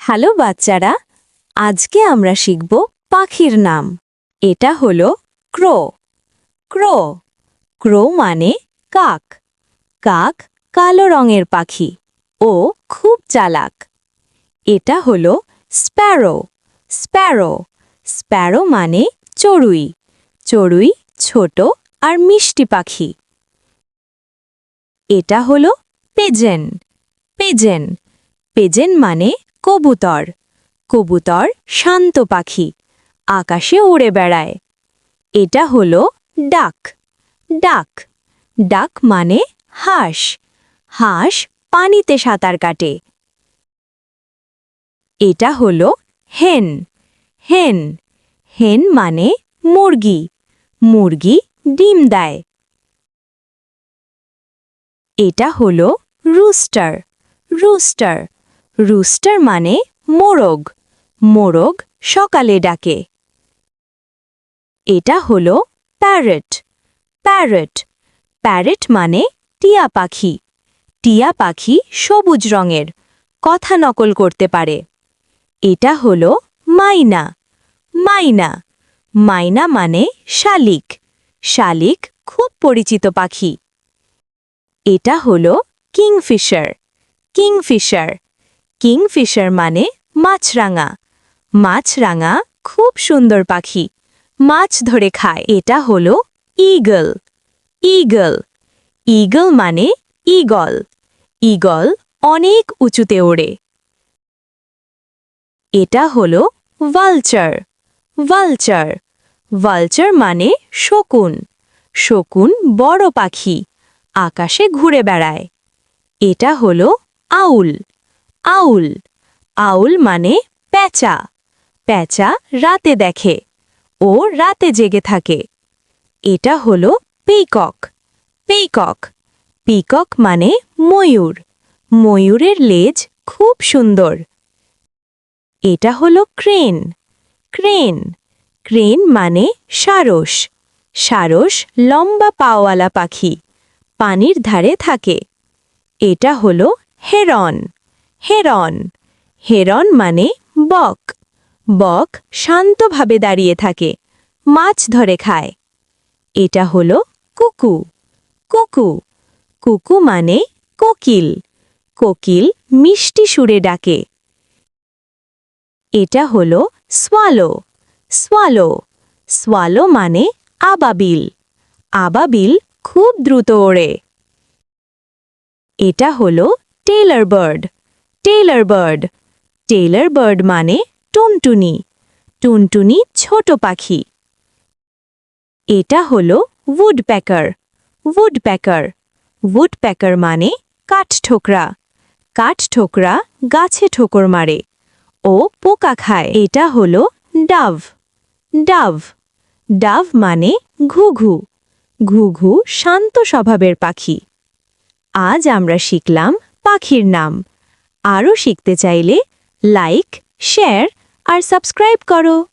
Hello বাচ্চারা, আজকে আমরা শিখব পাখির নাম। এটা হলো ক্রো। ক্রো ক্রো মানে কাক। কাক কালো রঙের পাখি ও খুব চালাক। এটা হলো স্প্যারো। স্প্যারো স্প্যারো মানে চড়ুই। চড়ুই ছোট আর মিষ্টি পাখি। এটা হলো পিজেন। পিজেন পিজেন মানে কবুতর। কবুতর শান্ত পাখি, আকাশে উড়ে বেড়ায়। এটা হলো ডাক। ডাক ডাক মানে হাঁস। হাঁস পানিতে সাঁতার কাটে। এটা হলো হেন। হেন হেন মানে মুরগি। মুরগি ডিম দেয়। এটা হলো রুস্টার। রুস্টার রুস্টার মানে মোরগ। মোরগ সকালে ডাকে। এটা হলো প্যারট। প্যারট প্যারট মানে টিয়া পাখি। টিয়া পাখি সবুজ রঙের, কথা নকল করতে পারে। এটা হলো মাইনা। মাইনা মাইনা মানে শালিক। শালিক খুব পরিচিত পাখি। এটা হলো কিংফিশার। কিংফিশার কিংফিশার মানে মাছরাঙা। মাছরাঙা খুব সুন্দর পাখি, মাছ ধরে খায়। এটা হলো ঈগল। ঈগল ঈগল মানে ঈগল। ঈগল অনেক উঁচুতে ওড়ে। এটা হলো ভালচার। ভালচার ভালচার মানে শকুন। শকুন বড় পাখি, আকাশে ঘুরে বেড়ায়। এটা হলো আউল। আউল আউল মানে প্যাঁচা। প্যাঁচা রাতে দেখে ও রাতে জেগে থাকে। এটা হলো পিকক। পিকক পিকক মানে ময়ূর। ময়ূরের লেজ খুব সুন্দর। এটা হলো ক্রেন। ক্রেন ক্রেন মানে সারস। সারস লম্বা পাওয়ালা পাখি, পানির ধারে থাকে। এটা হলো হেরন। হেরন হেরন মানে বক। বক শান্তভাবে দাঁড়িয়ে থাকে, মাছ ধরে খায়। এটা হলো কুকু। কুকু কুকু মানে কোকিল। কোকিল মিষ্টি সুরে ডাকে। এটা হলো সোয়ালো। সোয়ালো সোয়ালো মানে আবাবিল। আবাবিল খুব দ্রুত ওড়ে। এটা হলো Taylor bird. Taylor bird Taylor bird মানে টুনটুনি। টুনটুনি ছোট পাখি। এটা হলো উডপ্যাকার। উডপ্যাকার উডপ্যাকার মানে কাঠঠোকরা। কাঠঠোকরা গাছে ঠোকর মারে ও পোকা খায়। এটা হলো ডাভ। ডাভ ডাভ মানে ঘুঘু। ঘুঘু শান্ত স্বভাবের পাখি। আজ আমরা শিখলাম পাখির নাম। আরও শিখতে চাইলে লাইক, শেয়ার আর সাবস্ক্রাইব করো।